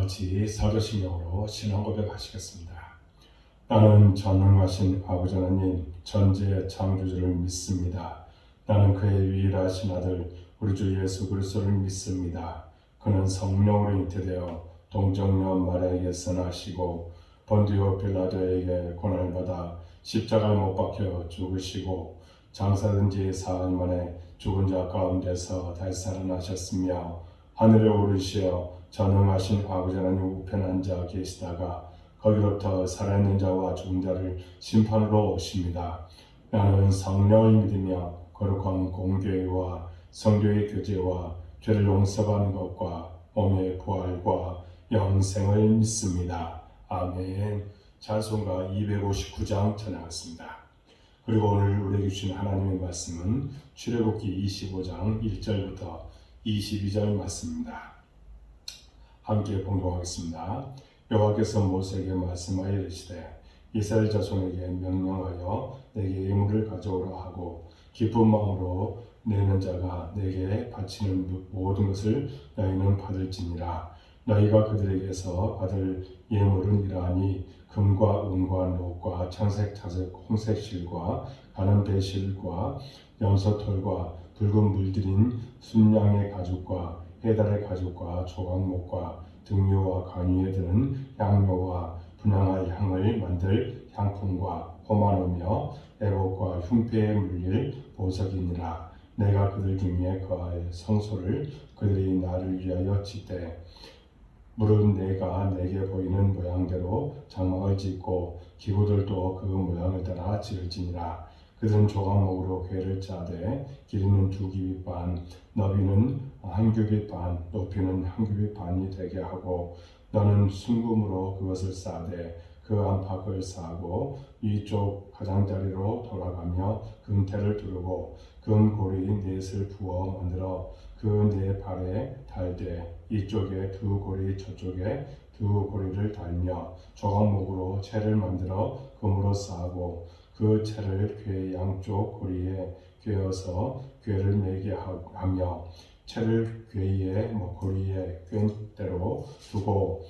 같이 사도신경으로 신앙 고백하시겠습니다. 나는 전능하신 아버지 하나님 전지의 창조주를 믿습니다. 나는 그의 유일하신 아들 우리 주 예수 그리스도를 믿습니다. 그는 성령으로 잉태되어 동정녀 마리아에게서 나시고 본디오 빌라도에게 고난을 받아 십자가에 못 박혀 죽으시고 장사된 지 사흘 만에 죽은 자 가운데서 다시 살아나셨으며 하늘에 오르시어 전능하신 아버지 하나님 우편에 앉아 계시다가 거기로부터 살아있는 자와 죽은 자를 심판으로 오십니다. 나는 성령을 믿으며 거룩한 공교회와 성도의 교제와 죄를 용서받는 것과 몸의 부활과 영생을 믿습니다. 아멘. 찬송가 259장 전하겠습니다. 그리고 오늘 우리에게 주신 하나님의 말씀은 출애굽기 25장 1절부터 22절 말씀입니다. 함께 봉독하겠습니다. 여호와께서 모세에게 말씀하여 이르시되 이스라엘 자손에게 명령하여 내게 예물을 가져오라 하고 기쁜 마음으로 내는 자가 내게 바치는 모든 것을 너희는 받을지니라. 너희가 그들에게서 받을 예물은 이러하니 금과 은과 녹과 청색 자색 홍색 실과 가는 배실과 염소털과 붉은 물들인 순양의 가죽과 해달의 가죽과 조각목과 등류와 간유에 드는 향료와 분향할 향을 만들 향품과 포마노며 애복과 흉패에 물릴 보석이니라. 내가 그들 중에 거하여 성소를 그들이 나를 위하여 짓되 물은 내가 내게 보이는 모양대로 장막을 짓고 기구들도 그 모양을 따라 지을지니라. 그들은 조각목으로 궤를 짜되 길이는 2규빗 반, 너비는 1규빗 반, 높이는 1규빗 반이 되게 하고 너는 순금으로 그것을 싸되 그 안팎을 싸고 위쪽 가장자리로 돌아가며 금테를 두르고 금고리 넷을 부어 만들어 그 네 발에 달되 이쪽에 2고리 저쪽에 2고리를 달며 조각목으로 채를 만들어 금으로 싸고 그 채를 궤 양쪽 고리에 꿰어서 궤를 매게 하며 채를 궤의 고리에 꿰대로 두고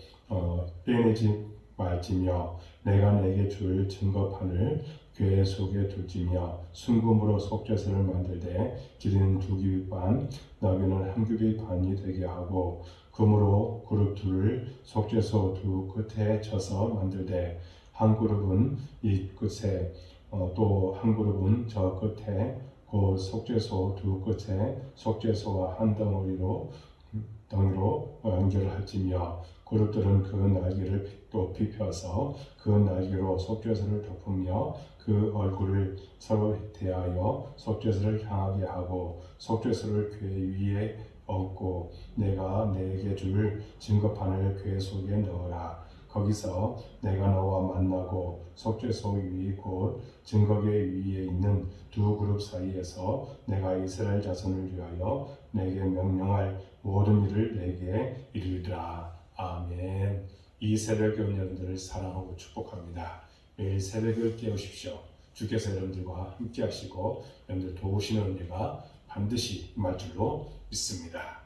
빼내지 말지며 내가 내게 줄 증거판을 궤 속에 둘지며 순금으로 속죄소를 만들되 길이는 2규빗 반, 너비는 1규빗 반이 되게 하고 금으로 그룹 둘을 속죄소 두 끝에 쳐서 만들되 한 그룹은 이 끝에 또 한 그룹은 저 끝에 그 속죄소 두 끝에 속죄소와 한 덩이로 연결할지며 그룹들은 그 날개를 높이 펴서 그 날개로 속죄소를 덮으며 그 얼굴을 서로 대하여 속죄소를 향하게 하고 속죄소를 궤 위에 얹고 내가 내게 줄 증거판을 궤 속에 넣어라. 거기서 내가 너와 만나고 속죄소 위 곧 증거궤 위에 있는 두 그룹 사이에서 내가 이스라엘 자손을 위하여 내게 명령할 모든 일을 내게 이르리라. 아멘. 이 새벽에 여러분들을 사랑하고 축복합니다. 매일 새벽을 깨우십시오. 주께서 여러분들과 함께 하시고 여러분들 도우시는 은혜가 반드시 임할 줄로 믿습니다.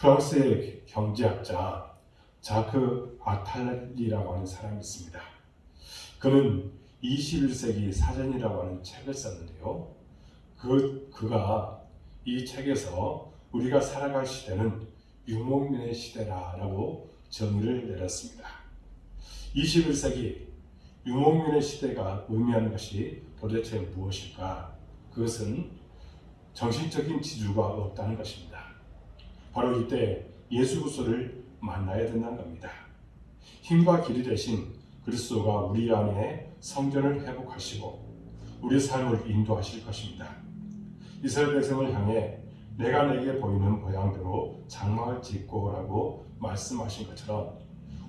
프랑스의 경제학자 자크 아탈리라고 하는 사람이 있습니다. 그는 21세기 사전이라고 하는 책을 썼는데요. 그가 이 책에서 우리가 살아갈 시대는 유목민의 시대라고 정의를 내렸습니다. 21세기 유목민의 시대가 의미하는 것이 도대체 무엇일까? 그것은 정신적인 지주가 없다는 것입니다. 바로 이때 예수 그리스도를 만나야 된다는 겁니다. 힘과 길이 되신 그리스도가 우리 안에 성전을 회복하시고 우리 삶을 인도하실 것입니다. 이스라엘 백성을 향해 내가 내게 보이는 모양대로 장막을 짓고라고 말씀하신 것처럼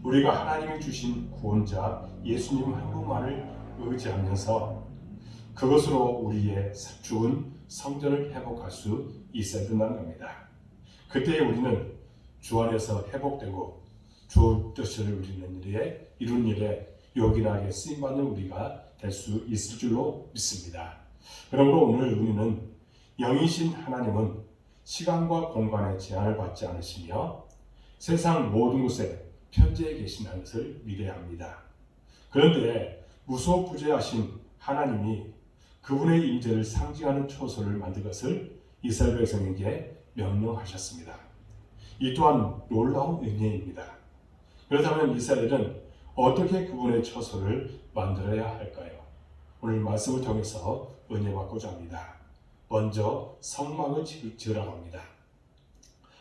우리가 하나님이 주신 구원자 예수님 한 분만을 의지하면서 그것으로 우리의 죽은 성전을 회복할 수 있어야 된다는 겁니다. 그때 우리는 주 안에서 회복되고 주 뜻을 이룬 일에 요긴하게 쓰임받는 우리가 될 수 있을 줄로 믿습니다. 그러므로 오늘 우리는 영이신 하나님은 시간과 공간의 제한을 받지 않으시며 세상 모든 곳에 편지에 계신다는 것을 믿어야 합니다. 그런데 무소부재하신 하나님이 그분의 임재를 상징하는 초소를 만든 것을 이스라엘 백성에게 명령하셨습니다. 이 또한 놀라운 은혜입니다. 그렇다면 이스라엘은 어떻게 그분의 처소를 만들어야 할까요? 오늘 말씀을 통해서 은혜 받고자 합니다. 먼저 성막을 지으라고 합니다.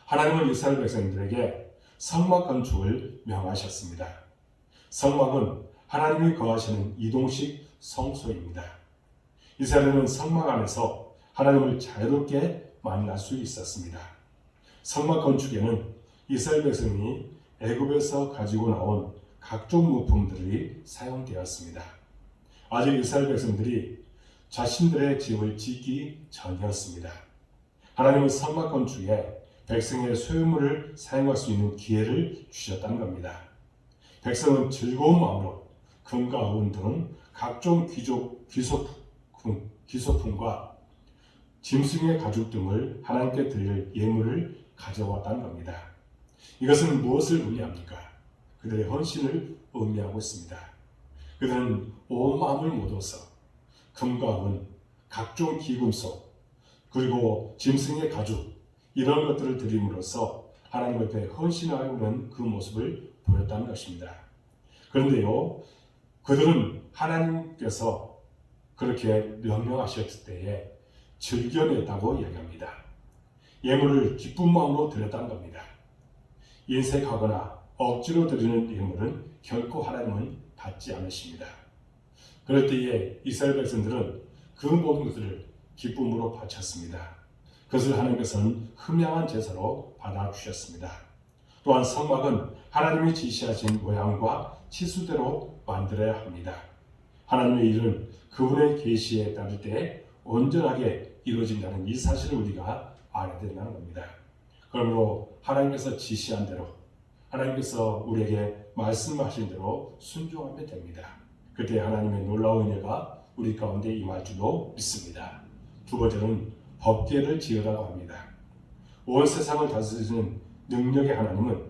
하나님은 이스라엘 백성들에게 성막 건축을 명하셨습니다. 성막은 하나님이 거하시는 이동식 성소입니다. 이스라엘은 성막 안에서 하나님을 자유롭게 만날 수 있었습니다. 성막 건축에는 이스라엘 백성이 애굽에서 가지고 나온 각종 물품들이 사용되었습니다. 아직 이스라엘 백성들이 자신들의 집을 짓기 전이었습니다. 하나님은 성막 건축에 백성의 소유물을 사용할 수 있는 기회를 주셨다는 겁니다. 백성은 즐거운 마음으로 금과 은 등 각종 귀소품과 짐승의 가죽 등을 하나님께 드릴 예물을 가져왔다는 겁니다. 이것은 무엇을 의미합니까? 그들의 헌신을 의미하고 있습니다. 그들은 온 마음을 모아서 금과 은, 각종 기금속, 그리고 짐승의 가죽 이런 것들을 드림으로써 하나님 앞에 헌신하는 그 모습을 보였다는 것입니다. 그런데요, 그들은 하나님께서 그렇게 명령하셨을 때에 즐겨냈다고 이야기합니다. 예물을 기쁜 마음으로 드렸다는 겁니다. 인색하거나 억지로 드리는 예물은 결코 하나님은 받지 않으십니다. 그럴 때에 이스라엘 백성들은 그 모든 것들을 기쁨으로 바쳤습니다. 그것을 하나님께서는 흠양한 제사로 받아주셨습니다. 또한 성막은 하나님이 지시하신 모양과 치수대로 만들어야 합니다. 하나님의 일은 그분의 계시에 따를 때 온전하게 이루어진다는 이 사실을 우리가 알아야 된다는 겁니다. 그러므로 하나님께서 지시한 대로 하나님께서 우리에게 말씀하신 대로 순종하면 됩니다. 그때 하나님의 놀라운 은혜가 우리 가운데 임할 줄로 믿습니다. 두 번째는 법궤를 지으라고 합니다. 온 세상을 다스리는 능력의 하나님은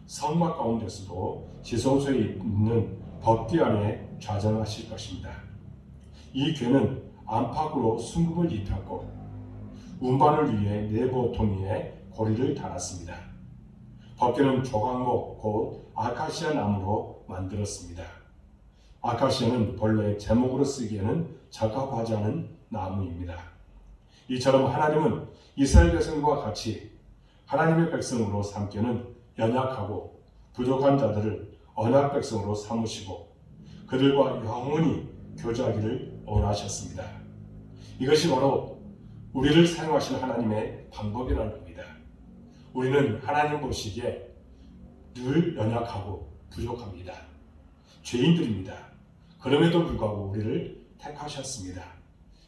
성막 가운데서도 지성소에 있는 법궤 안에 좌정하실 것입니다. 이 궤는 안팎으로 순금을 입혔고 운반을 위해 내보통 위에 고리를 달았습니다. 법궤는 조각목 곧 아카시아 나무로 만들었습니다. 아카시아는 본래 제목으로 쓰기에는 적합하지 않은 나무입니다. 이처럼 하나님은 이스라엘 백성과 같이 하나님의 백성으로 삼기는 연약하고 부족한 자들을 언약 백성으로 삼으시고 그들과 영원히 교제하기를 원하셨습니다. 이것이 바로 우리를 사용하시는 하나님의 방법이라는 겁니다. 우리는 하나님 보시기에 늘 연약하고 부족합니다. 죄인들입니다. 그럼에도 불구하고 우리를 택하셨습니다.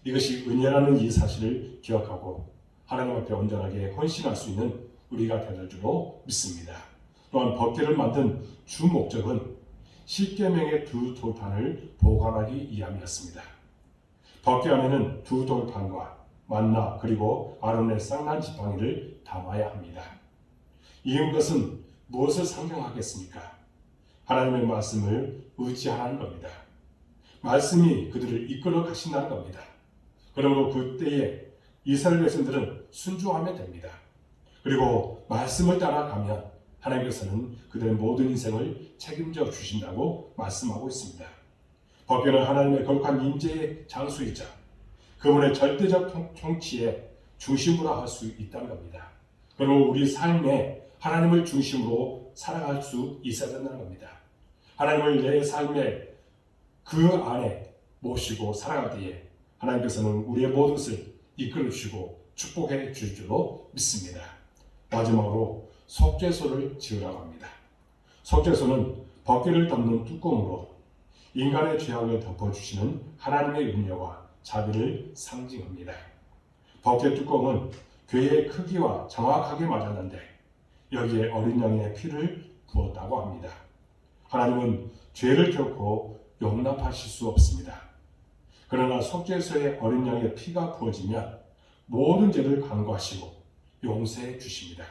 이것이 은혜라는 이 사실을 기억하고 하나님 앞에 온전하게 헌신할 수 있는 우리가 되는 줄로 믿습니다. 또한 법궤를 만든 주 목적은 십계명의 두 돌판을 보관하기 위함이었습니다. 법궤 안에는 두 돌판과 만나 그리고 아론의 쌍난 지팡이를 담아야 합니다. 이은 것은 무엇을 상징하겠습니까? 하나님의 말씀을 의지하라는 겁니다. 말씀이 그들을 이끌어 가신다는 겁니다. 그러므로 그때에 이스라엘 백성들은 순종하면 됩니다. 그리고 말씀을 따라가면 하나님께서는 그들의 모든 인생을 책임져 주신다고 말씀하고 있습니다. 법궤는 하나님의 거룩한 임재의 장소이자 그분의 절대적 통치의 중심으로 할 수 있다는 겁니다. 그리고 우리 삶에 하나님을 중심으로 살아갈 수 있어야 된다는 겁니다. 하나님을 내 삶의 그 안에 모시고 살아갈 때에 하나님께서는 우리의 모든 것을 이끌어 주시고 축복해 주실 줄로 믿습니다. 마지막으로 속죄소를 지으라고 합니다. 속죄소는 법궤를 덮는 뚜껑으로 인간의 죄악을 덮어주시는 하나님의 은혜와 자비를 상징합니다. 법궤 뚜껑은 궤의 크기와 정확하게 맞았는데 여기에 어린 양의 피를 부었다고 합니다. 하나님은 죄를 결코 용납하실 수 없습니다. 그러나 속죄소에 어린 양의 피가 부어지면 모든 죄를 간구하시고 용서해 주십니다.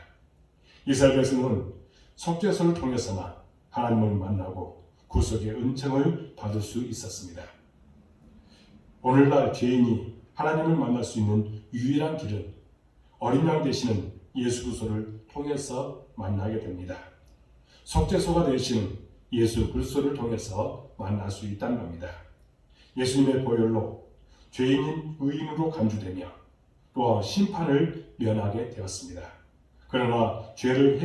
이스라엘 백성은 속죄소를 통해서만 하나님을 만나고 구속의 은총을 받을 수 있었습니다. 오늘날 죄인이 하나님을 만날 수 있는 유일한 길은 어린 양 되시는 예수 그리스도를 통해서 만나게 됩니다. 속죄소가 되시는 예수 그리스도를 통해서 만날 수 있다는 겁니다. 예수님의 보혈로 죄인인 의인으로 간주되며 또 심판을 면하게 되었습니다. 그러나 죄를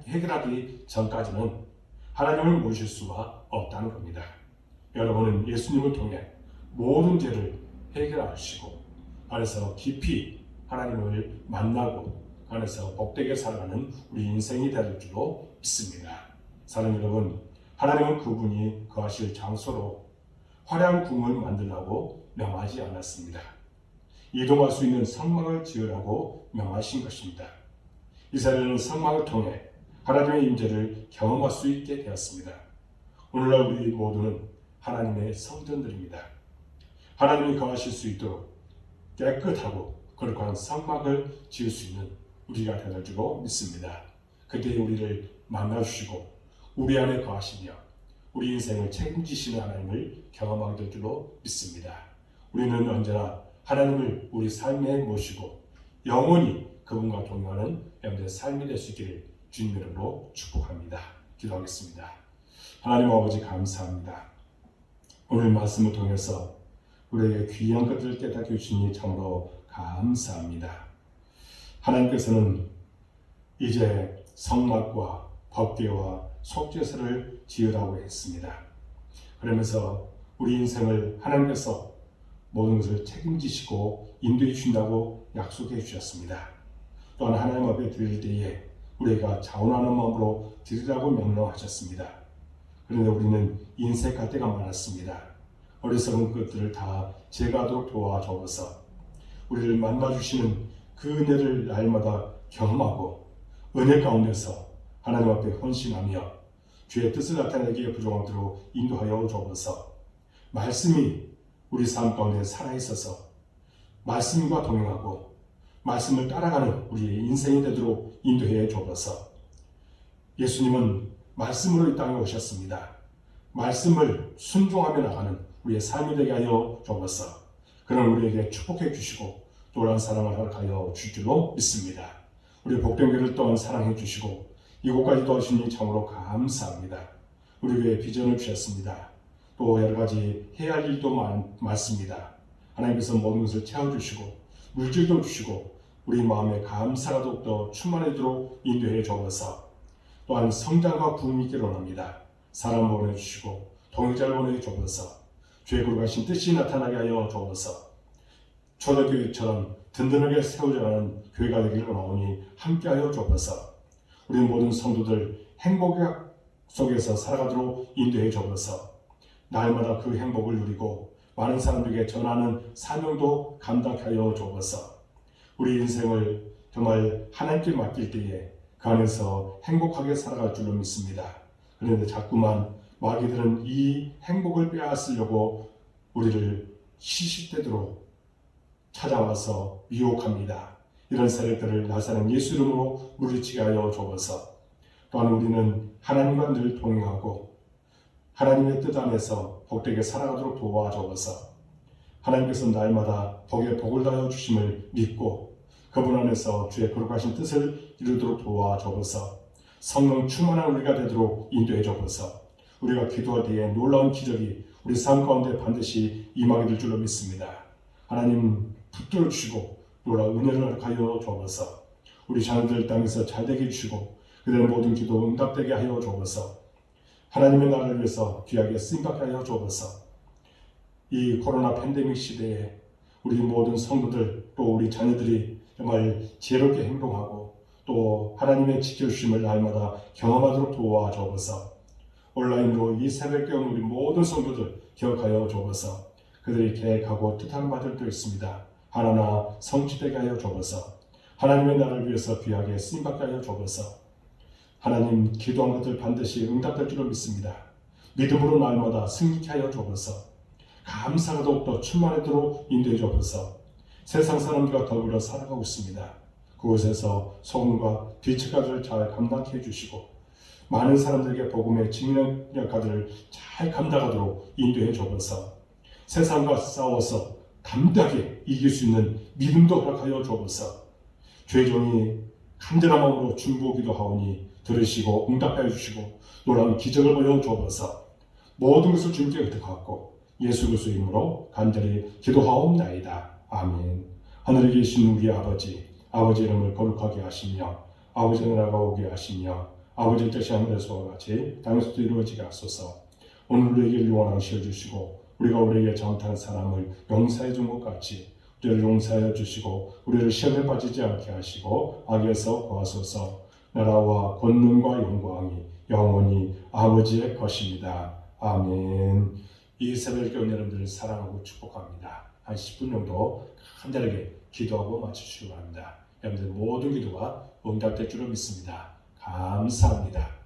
해결하기 전까지는 하나님을 모실 수가 없다는 겁니다. 여러분은 예수님을 통해 모든 죄를 해결하시고 안에서 깊이 하나님을 만나고 안에서 복되게 살아가는 우리 인생이 될 줄로 믿습니다. 사랑하는 여러분, 하나님은 그분이 거하실 장소로 화려한 궁을 만들라고 명하지 않았습니다. 이동할 수 있는 성막을 지으라고 명하신 것입니다. 이스라엘은 성막을 통해 하나님의 임재를 경험할 수 있게 되었습니다. 오늘날 우리 모두는 하나님의 성전들입니다. 하나님이 거하실 수 있도록 깨끗하고 거룩한 성막을 지을 수 있는 우리가 되는 줄로 믿습니다. 그때 우리를 만나주시고 우리 안에 거하시며 우리 인생을 책임지시는 하나님을 경험하게 될 줄로 믿습니다. 우리는 언제나 하나님을 우리 삶에 모시고 영원히 그분과 동행하는 여러분들의 삶이 될 수 있기를 주님 이름으로 축복합니다. 기도하겠습니다. 하나님 아버지 감사합니다. 오늘 말씀을 통해서 우리에게 귀한 것들을 깨닫게 해주시니 참으로 감사합니다. 하나님께서는 이제 성막과 법궤와 속죄소를 지으라고 했습니다. 그러면서 우리 인생을 하나님께서 모든 것을 책임지시고 인도해 주신다고 약속해 주셨습니다. 또한 하나님 앞에 드릴 때에 우리가 자원하는 마음으로 드리라고 명령하셨습니다. 그런데 우리는 인생 갈 때가 많았습니다. 어리석은 것들을 다 제거하도록 도와주어서 우리를 만나주시는 그 은혜를 날마다 경험하고 은혜 가운데서 하나님 앞에 헌신하며 주의 뜻을 나타내기에 부족함대로 인도하여 주옵소서. 말씀이 우리 삶 가운데 살아있어서 말씀과 동행하고 말씀을 따라가는 우리의 인생이 되도록 인도해 주옵소서. 예수님은 말씀으로 이 땅에 오셨습니다. 말씀을 순종하며 나가는 우리의 삶이 되게 하여 주옵소서. 그런 우리에게 축복해 주시고 또한 사랑을 허락하여 줄 줄로 믿습니다. 우리 복된교회를 또한 사랑해 주시고 이곳까지 도와주시니 참으로 감사합니다. 우리 교회에 비전을 주셨습니다. 또 여러 가지 해야 할 일도 많습니다. 하나님께서 모든 것을 채워주시고 물질도 주시고 우리 마음에 감사가 더욱더 충만하도록 인도해 주옵소서. 또한 성장과 부흥이 있기를 원합니다. 사람 보내주시고 동역자를 보내주옵소서. 주의 거룩하신 뜻이 나타나게 하여 주옵소서. 초대교회처럼 든든하게 세워져가는 교회가 되기를 원하오니 함께하여 주옵소서. 우리 모든 성도들 행복 속에서 살아가도록 인도해 주옵소서. 날마다 그 행복을 누리고 많은 사람들에게 전하는 사명도 감당하게 하여 주옵소서. 우리 인생을 정말 하나님께 맡길 때에 그 안에서 행복하게 살아갈 줄로 믿습니다. 그런데 자꾸만 마귀들은 이 행복을 빼앗으려고 우리를 시시때도록 찾아와서 유혹합니다. 이런 세력들을 나사렛 예수 이름으로 물리치게 하여 주옵소서. 또한 우리는 하나님과 늘 동행하고 하나님의 뜻 안에서 복되게 살아가도록 도와주옵소서. 하나님께서 날마다 복에 복을 다하여 주심을 믿고 그분 안에서 주의 거룩하신 뜻을 이루도록 도와주옵소서. 성령 충만한 우리가 되도록 인도해 주옵소서. 우리가 기도할 때에 놀라운 기적이 우리 삶 가운데 반드시 임하게 될 줄로 믿습니다. 하나님 붙들어 주시고 놀라운 은혜를 허락하여 주옵소서. 우리 자녀들 땅에서 잘되게 해주시고 그들의 모든 기도 응답되게 하여 주옵소서. 하나님의 나라를 위해서 귀하게 쓰임받게 하여 주옵소서. 이 코로나 팬데믹 시대에 우리 모든 성도들 또 우리 자녀들이 정말 지혜롭게 행동하고 또 하나님의 지켜주심을 날마다 경험하도록 도와주옵소서. 온라인으로 이 새벽에 온 우리 모든 성도들 기억하여 주옵소서. 그들이 계획하고 뜻하는 바들도 있습니다. 하나하나 성취되게 하여 주옵소서. 하나님의 나라를 위해서 귀하게 쓰임받게 하여 주옵소서. 하나님 기도한 것들 반드시 응답될 줄로 믿습니다. 믿음으로 날마다 승리케 하여 주옵소서. 감사가 더욱더 충만하도록 인도해 주옵소서. 세상 사람들과 더불어 살아가고 있습니다. 그곳에서 소금과 빛의 가지를 잘 감당해 주시고 많은 사람들에게 복음의 직면 역할들을 잘 감당하도록 인도해 주옵소서. 세상과 싸워서 담대하게 이길 수 있는 믿음도 허락하여 주옵소서. 죄종이 간절한 마음으로 중보기도 하오니 들으시고 응답하여 주시고 놀라운 기적을 보여 주옵소서. 모든 것을 주님께 의탁하고 예수 그리스도의 이름으로 간절히 기도하옵나이다. 아멘. 하늘에 계신 우리 아버지 이름을 거룩하게 하시며 아버지의 나라가 오게 하시며 아버지의 뜻이 하늘에서와 같이 땅에서도 이루어지게 하소서. 오늘 우리에게 유언을 씌워주시고 우리가 우리에게 잘못한 사람을 용서해 준 것 같이 우리를 용서하여 주시고 우리를 시험에 빠지지 않게 하시고 악에서 구하소서. 나라와 권능과 영광이 영원히 아버지의 것입니다. 아멘. 이 새벽에 오늘 여러분들을 사랑하고 축복합니다. 한 10분 정도 간절하게 기도하고 마치시기 바랍니다. 여러분들 모든 기도가 응답될 줄을 믿습니다. 감사합니다.